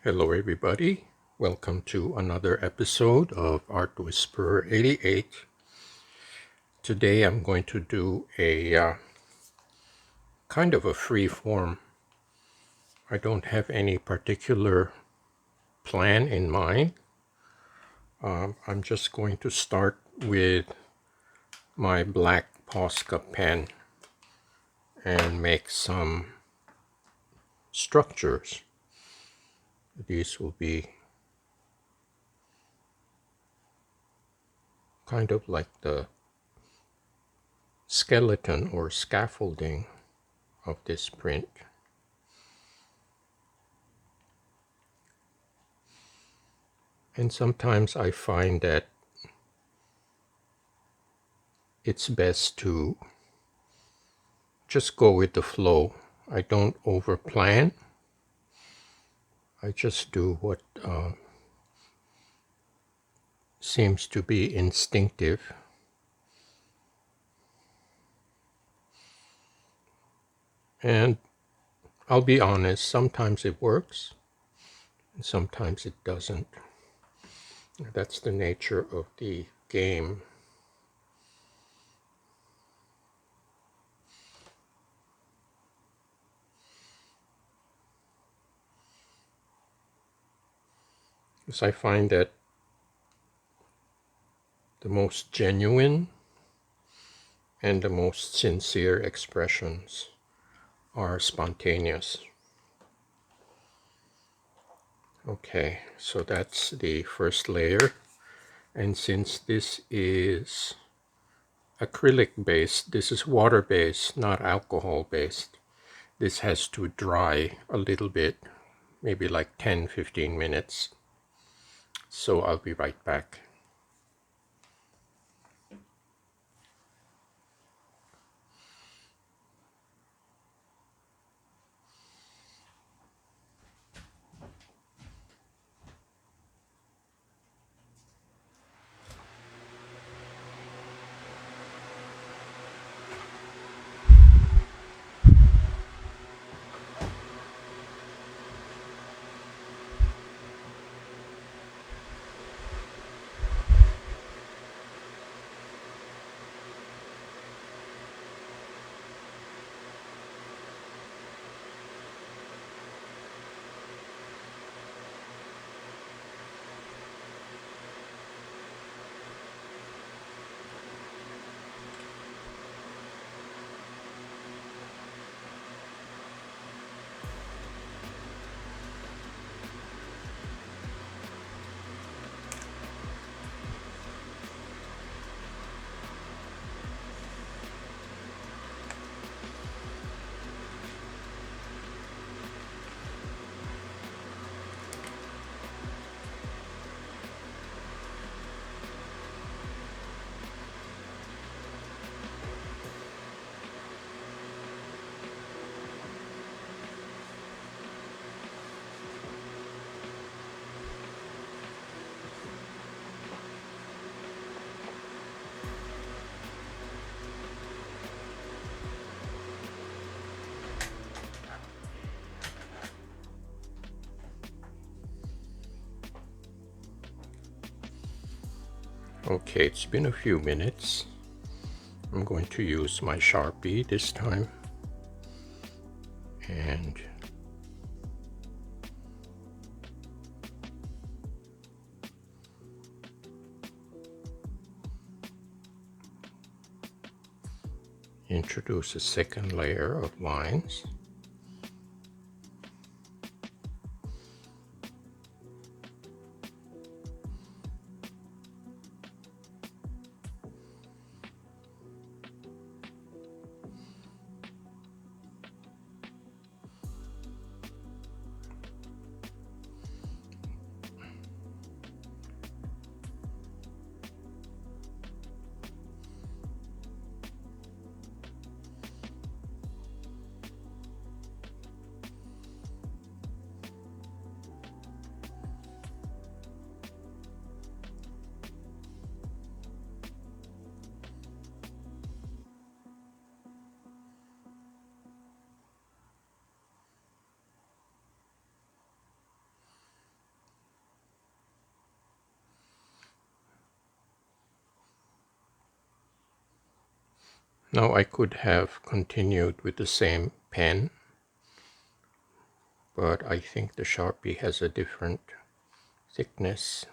Hello, everybody. Welcome to another episode of Art Whisperer 88. Today I'm going to do a kind of a free form. I don't have any particular plan in mind. I'm just going to start with my black Posca pen and make some structures. These will be kind of like the skeleton or scaffolding of this print. And sometimes I find that it's best to just go with the flow. I don't over plan. I just do what seems to be instinctive. And I'll be honest, sometimes it works and sometimes it doesn't. That's the nature of the game. Because I find that the most genuine and the most sincere expressions are spontaneous. Okay, so that's the first layer. And since this is acrylic based, this is water based, not alcohol based. This has to dry a little bit, maybe like 10-15 minutes. So I'll be right back. Okay, it's been a few minutes. I'm going to use my Sharpie this time and introduce a second layer of lines. Now I could have continued with the same pen, but I think the Sharpie has a different thickness.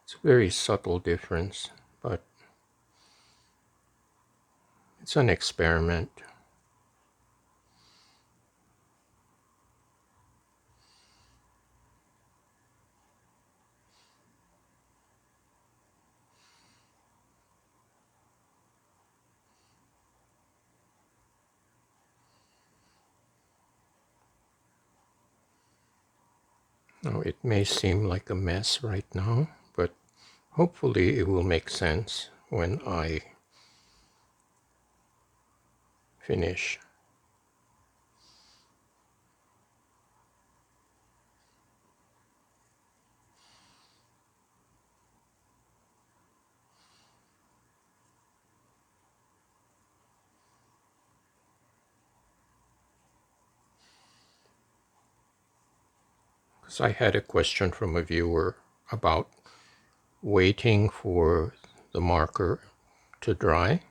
It's a very subtle difference, but it's an experiment. Now it may seem like a mess right now, but hopefully it will make sense when I finish. Because I had a question from a viewer about waiting for the marker to dry.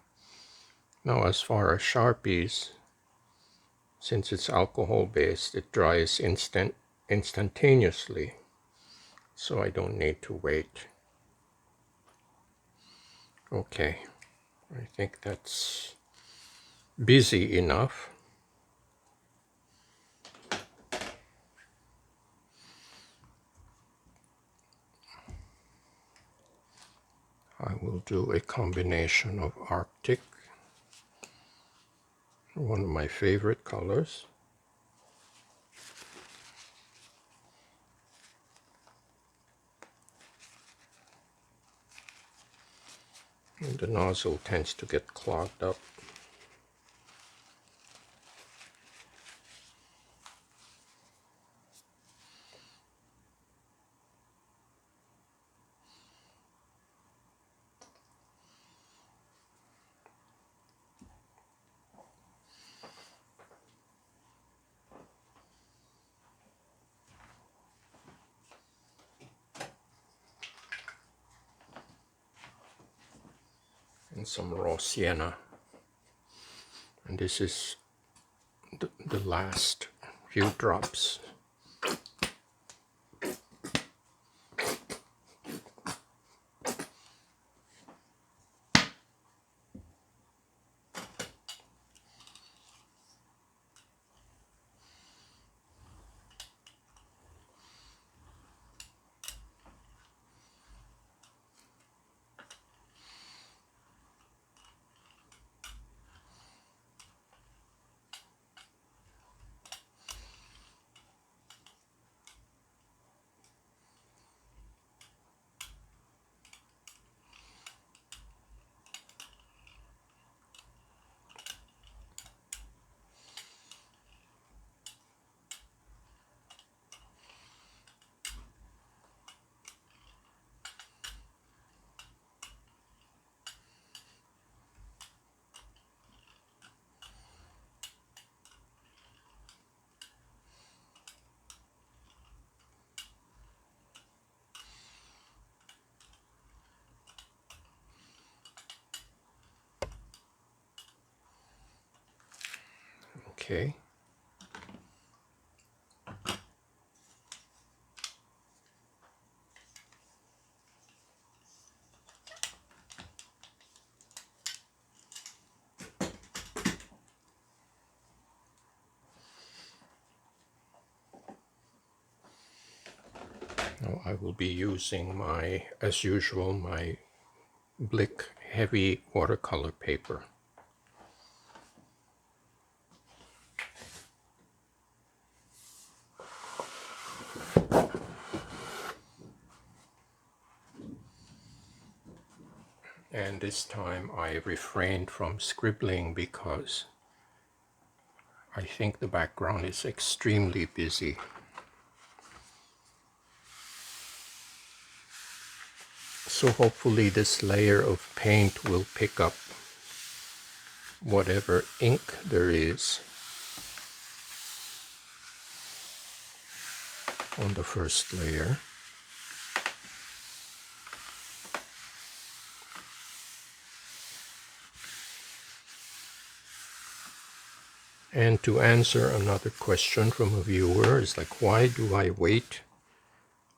Now, as far as Sharpies, since it's alcohol based, it dries instantaneously, so I don't need to wait. Okay, I think that's busy enough. I will do a combination of Arctic, one of my favorite colors, and the nozzle tends to get clogged up. And some raw sienna. And this is the last few drops. Okay. Now I will be using my, as usual, my Blick heavy watercolor paper. And this time I refrained from scribbling because I think the background is extremely busy. So hopefully this layer of paint will pick up whatever ink there is on the first layer. And to answer another question from a viewer is like, why do I wait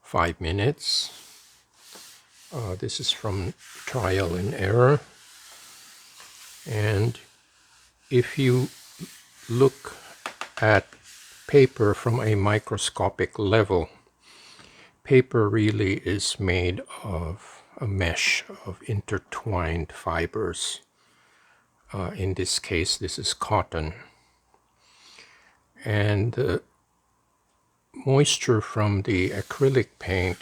5 minutes? This is from Trial and Error. And if you look at paper from a microscopic level, paper really is made of a mesh of intertwined fibers. In this case, this is cotton. And the moisture from the acrylic paint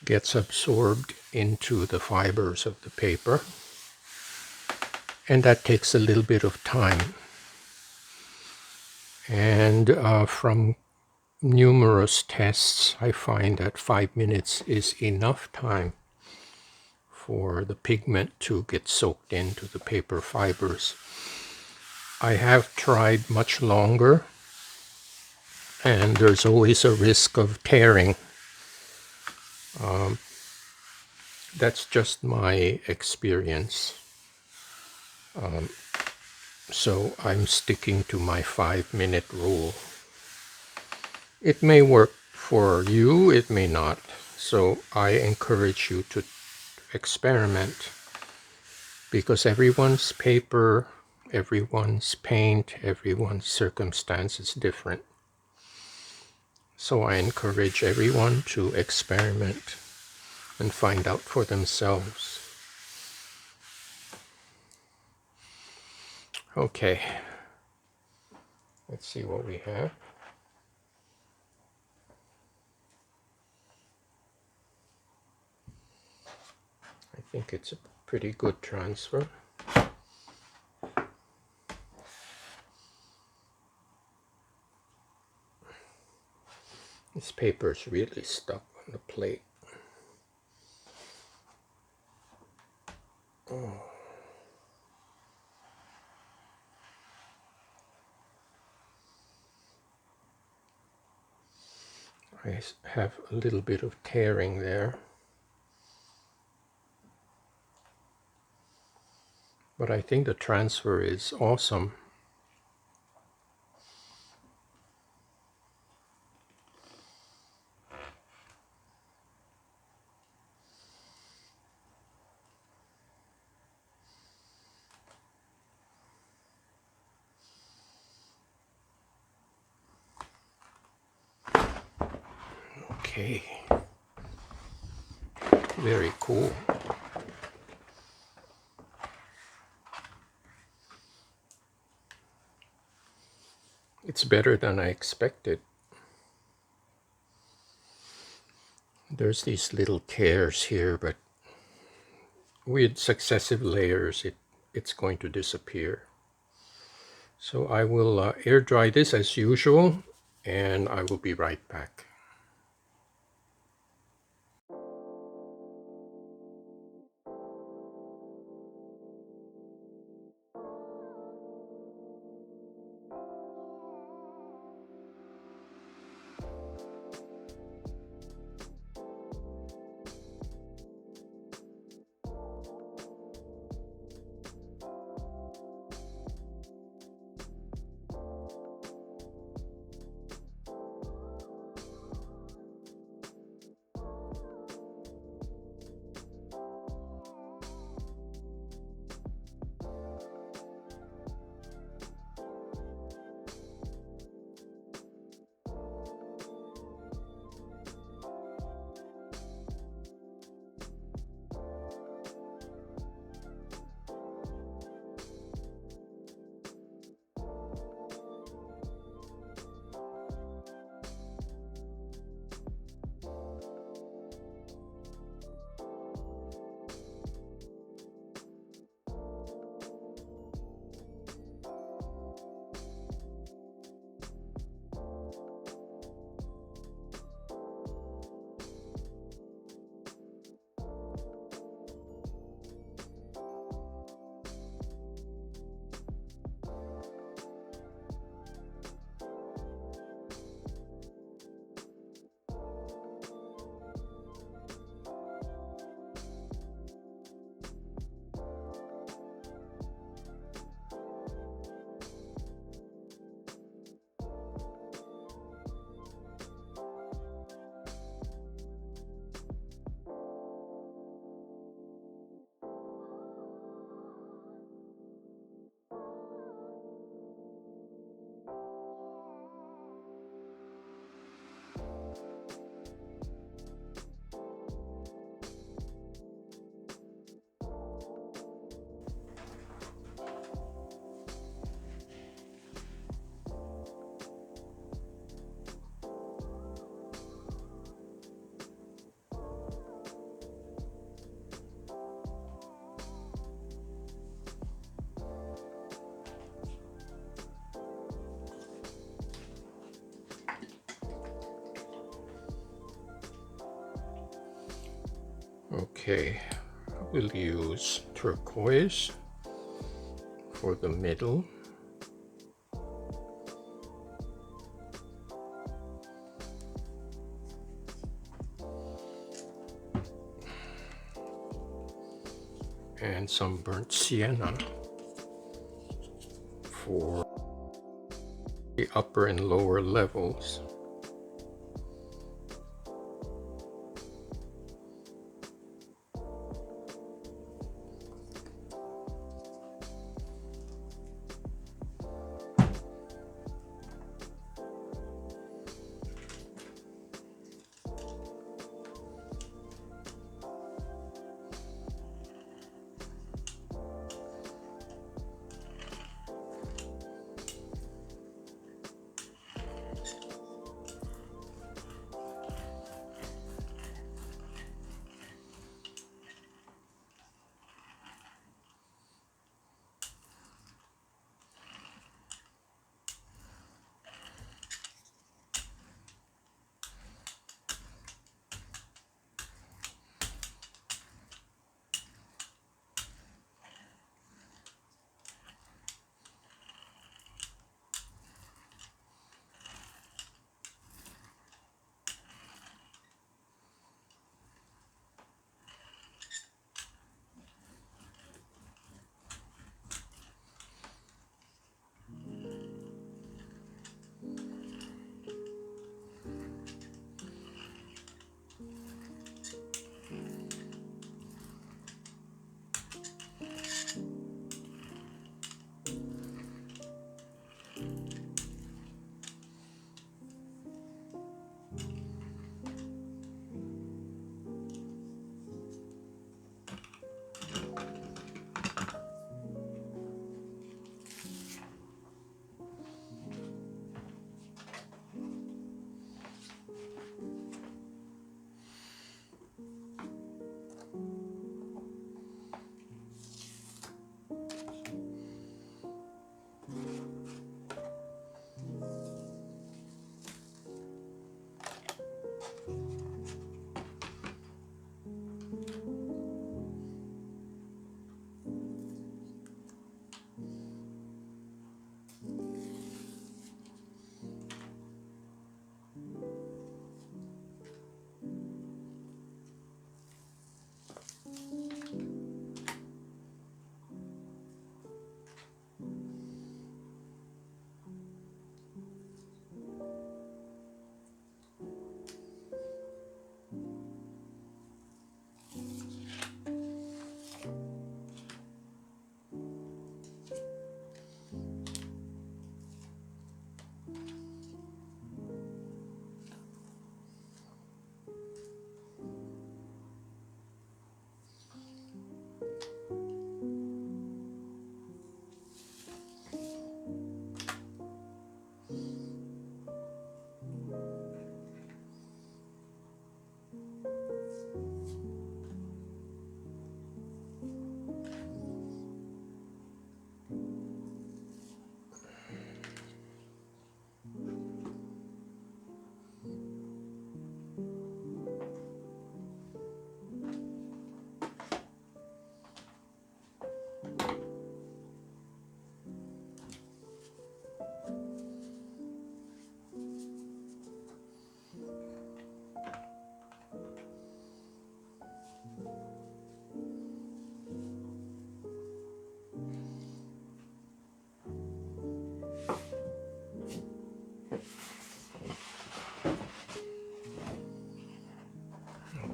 gets absorbed into the fibers of the paper, and that takes a little bit of time. And from numerous tests, I find that 5 minutes is enough time for the pigment to get soaked into the paper fibers. I have tried much longer, and there's always a risk of tearing. That's just my experience. So I'm sticking to my 5-minute rule. It may work for you, it may not. So I encourage you to experiment, because everyone's paper, everyone's paint, everyone's circumstance is different. So I encourage everyone to experiment and find out for themselves. Okay, let's see what we have. I think it's a pretty good transfer. This paper is really stuck on the plate. Oh. I have a little bit of tearing there. But I think the transfer is awesome. Okay. Very cool. It's better than I expected. There's these little tears here, but with successive layers, it's going to disappear. So I will air dry this as usual, and I will be right back. Okay, we'll use turquoise for the middle. And some burnt sienna for the upper and lower levels.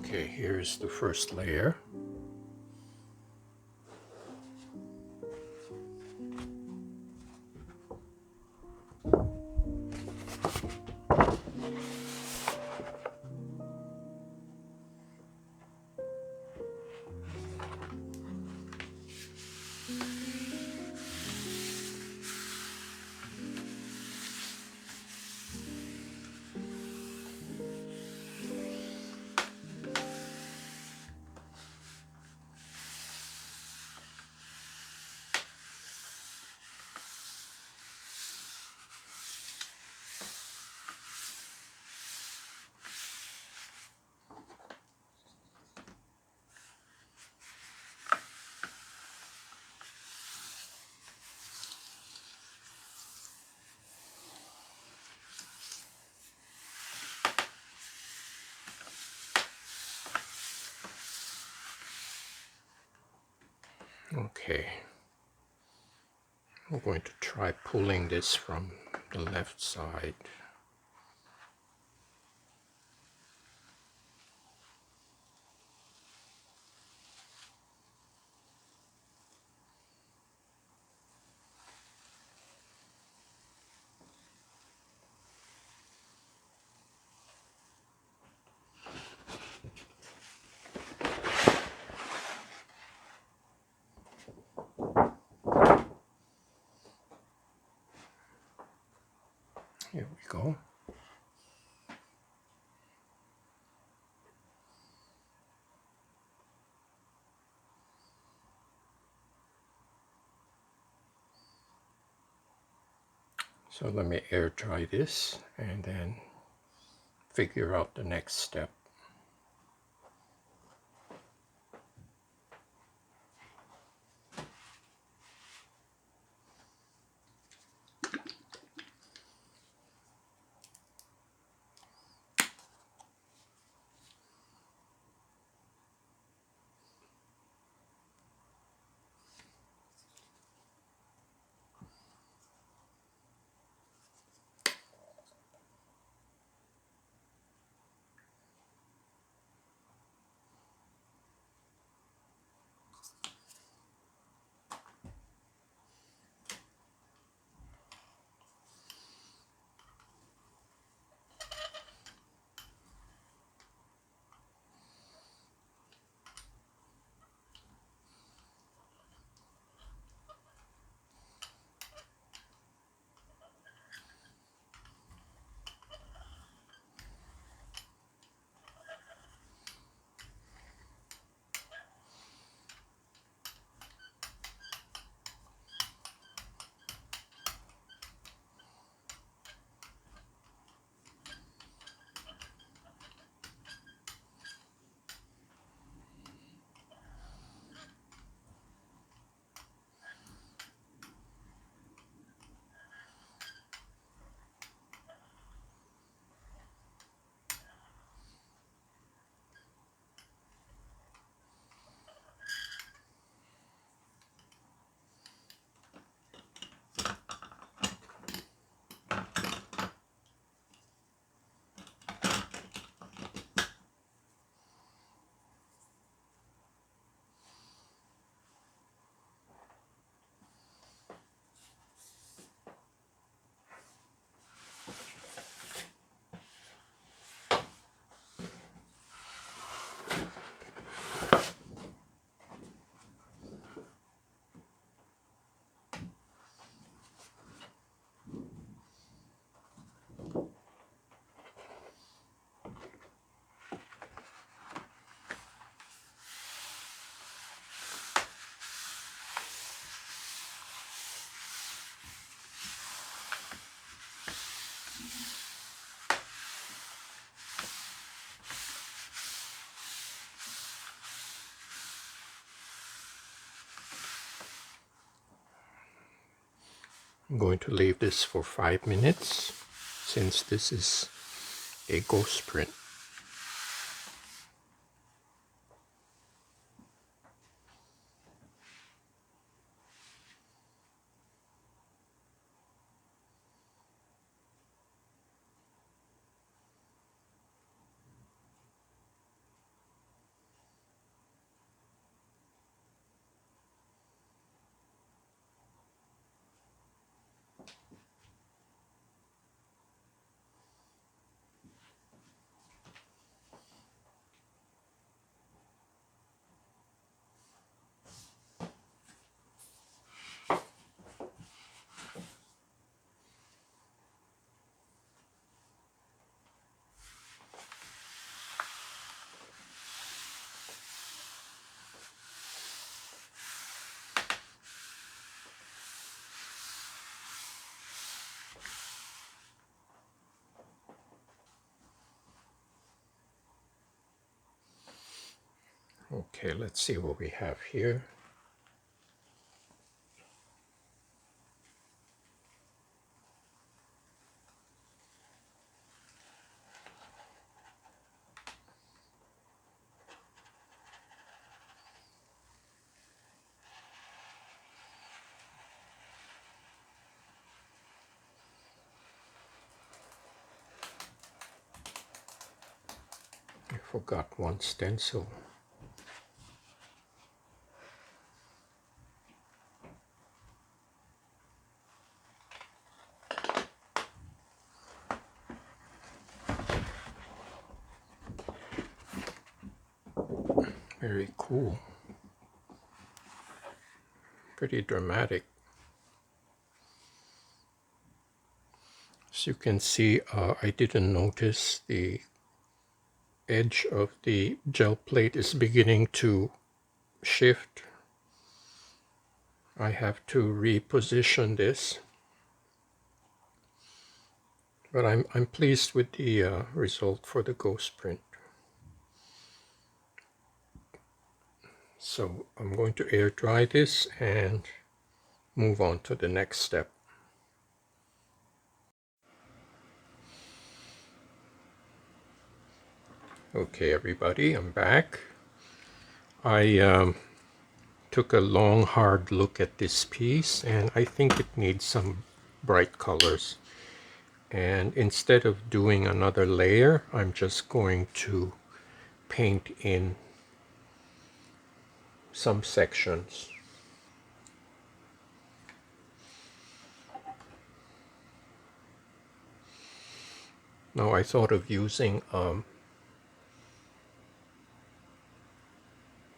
Okay, here's the first layer. Okay, I'm going to try pulling this from the left side. Here we go. So let me air dry this and then figure out the next step. I'm going to leave this for 5 minutes since this is a ghost print. Okay, let's see what we have here. Forgot one stencil. Very cool. Pretty dramatic. As you can see, I didn't notice the edge of the gel plate is beginning to shift. I have to reposition this, but I'm pleased with the result for the ghost print. So I'm going to air dry this and move on to the next step. Okay, everybody, I'm back. I took a long, hard look at this piece, and I think it needs some bright colors. And instead of doing another layer, I'm just going to paint in some sections. Now I thought of using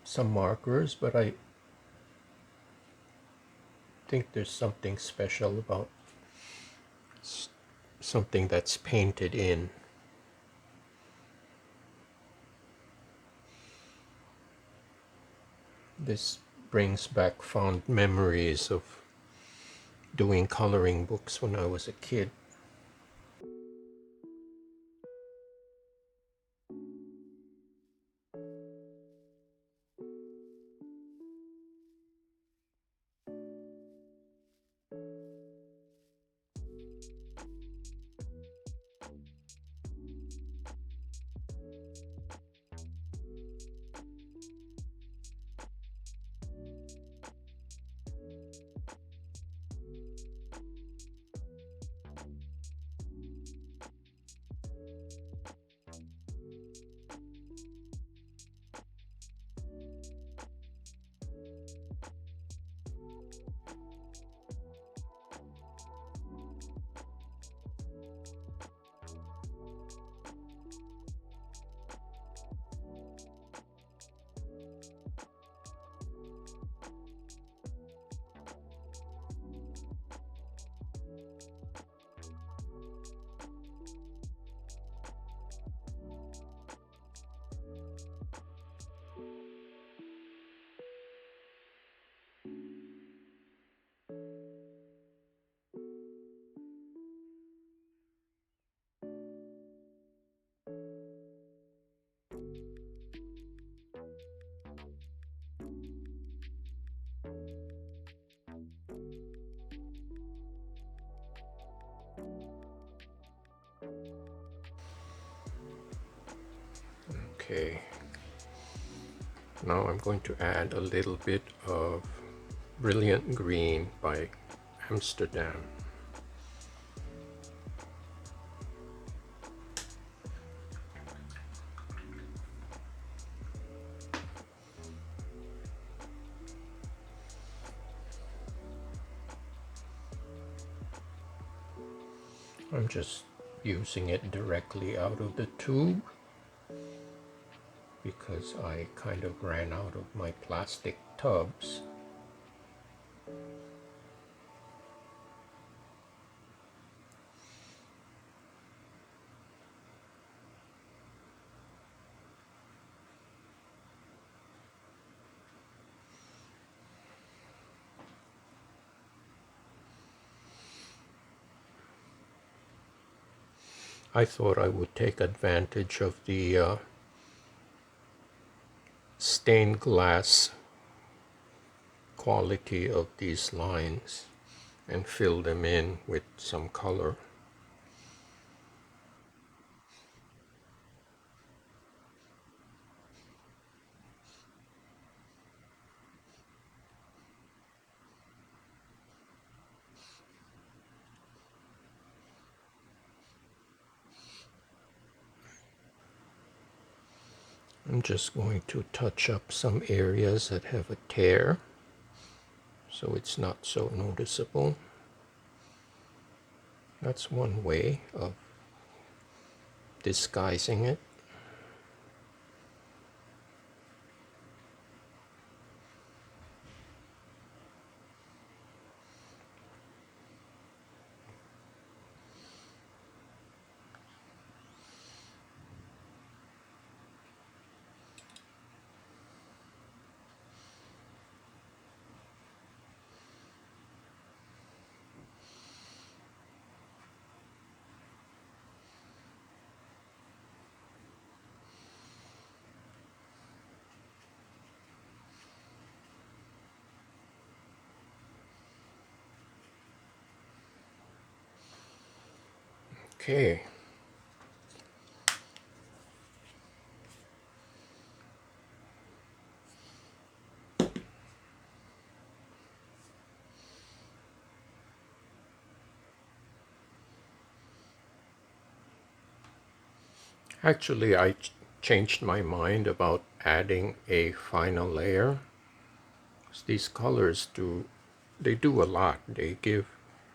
some markers, but I think there's something special about something that's painted in. This brings back fond memories of doing coloring books when I was a kid. Okay, now I'm going to add a little bit of Brilliant Green by Amsterdam. I'm just using it directly out of the tube because I kind of ran out of my plastic tubs. I thought I would take advantage of the stained glass quality of these lines and fill them in with some color. I'm just going to touch up some areas that have a tear so it's not so noticeable. That's one way of disguising it. Okay. Actually, I changed my mind about adding a final layer. These colors they do a lot. They give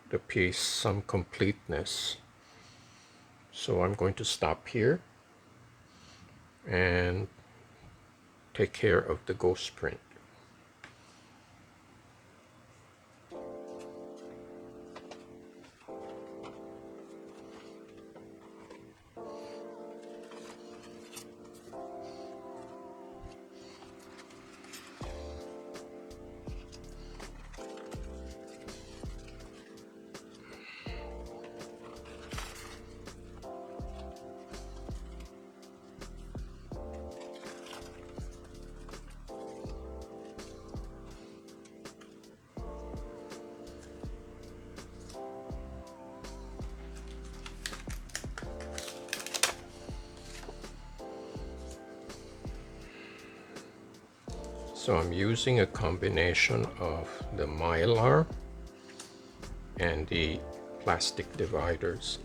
the piece some completeness. So I'm going to stop here and take care of the ghost print. So I'm using a combination of the mylar and the plastic dividers.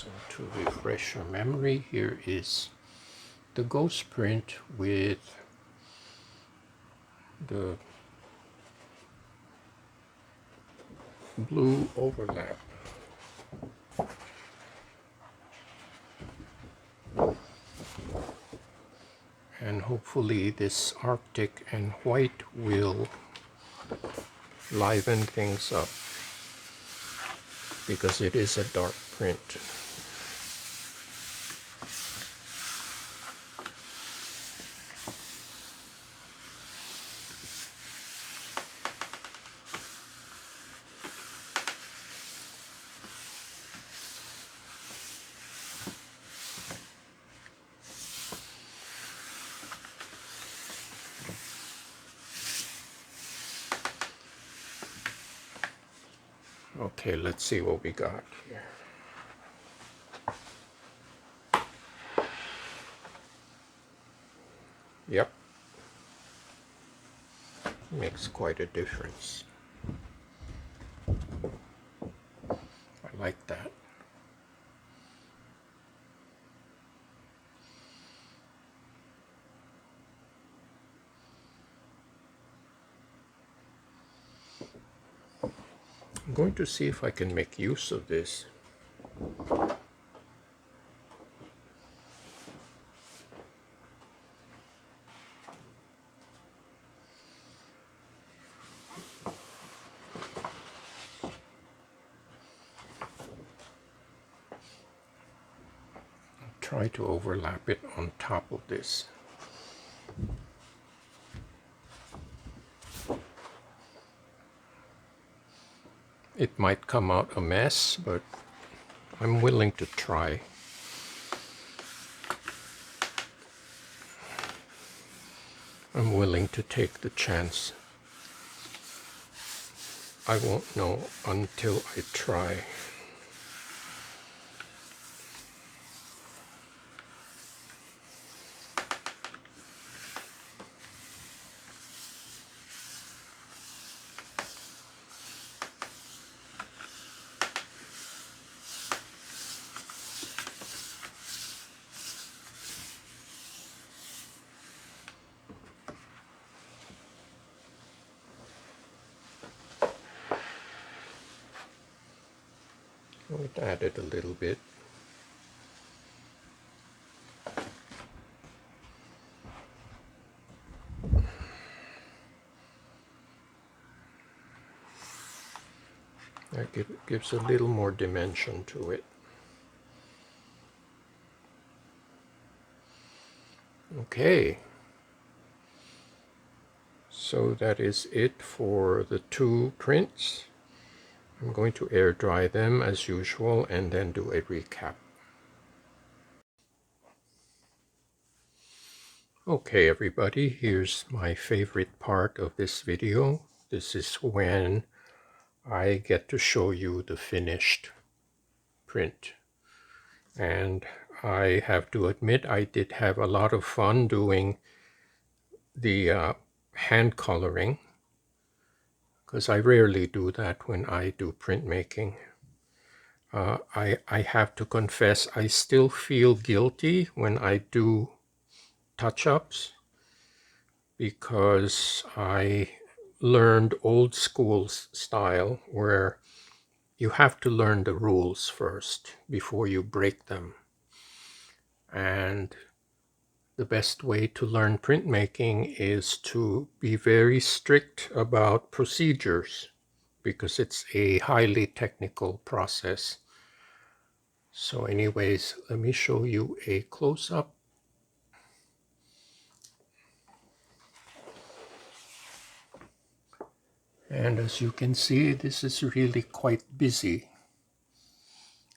So to refresh your memory, here is the ghost print with the blue overlap. And hopefully this Arctic and white will liven things up because it is a dark print. Okay, let's see what we got here. Yep, makes quite a difference. I like that. I'm going to see if I can make use of this. Try to overlap it on top of this. It might come out a mess, but I'm willing to try. I'm willing to take the chance. I won't know until I try. We'll add it a little bit. That gives a little more dimension to it. Okay. So that is it for the two prints. I'm going to air dry them as usual and then do a recap. Okay everybody, here's my favorite part of this video. This is when I get to show you the finished print. And I have to admit I did have a lot of fun doing the hand coloring, because I rarely do that when I do printmaking. I have to confess I still feel guilty when I do touch-ups, because I learned old school style where you have to learn the rules first before you break them. And the best way to learn printmaking is to be very strict about procedures, because it's a highly technical process. So anyways, let me show you a close-up. And as you can see, this is really quite busy.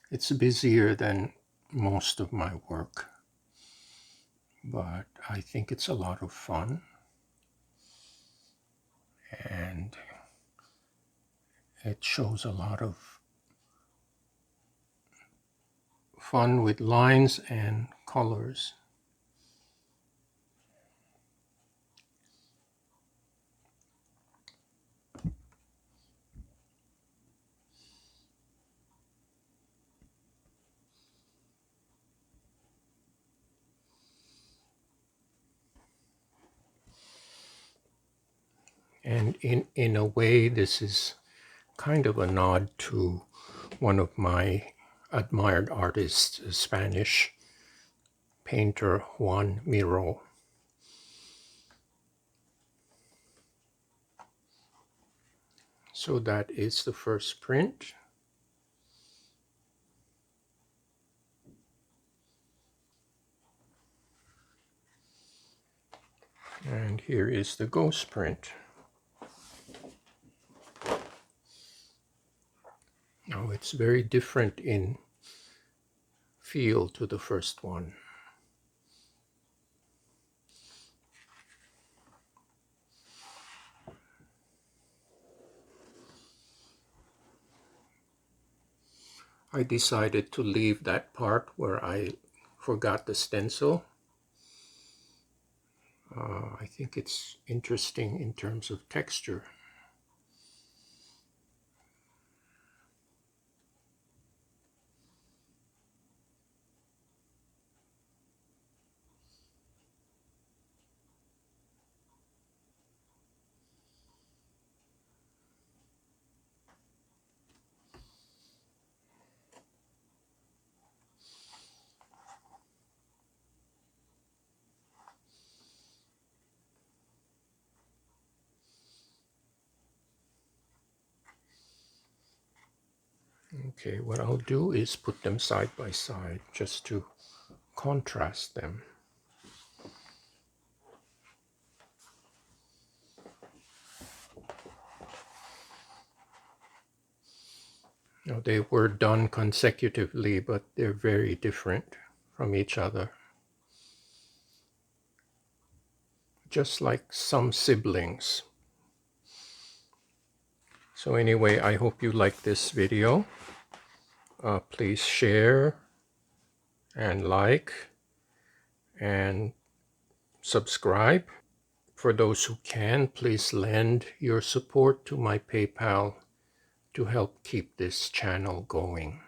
It's busier than most of my work, but I think it's a lot of fun. And it shows a lot of fun with lines and colors. And in a way, this is kind of a nod to one of my admired artists, a Spanish painter Juan Miro. So that is the first print. And here is the ghost print. Now it's very different in feel to the first one. I decided to leave that part where I forgot the stencil. I think it's interesting in terms of texture. Okay, what I'll do is put them side by side just to contrast them. Now, they were done consecutively, but they're very different from each other. Just like some siblings. So anyway, I hope you like this video. Please share and like and subscribe. For those who can, please lend your support to my PayPal to help keep this channel going.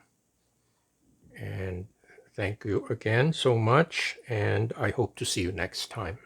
And thank you again so much, and I hope to see you next time.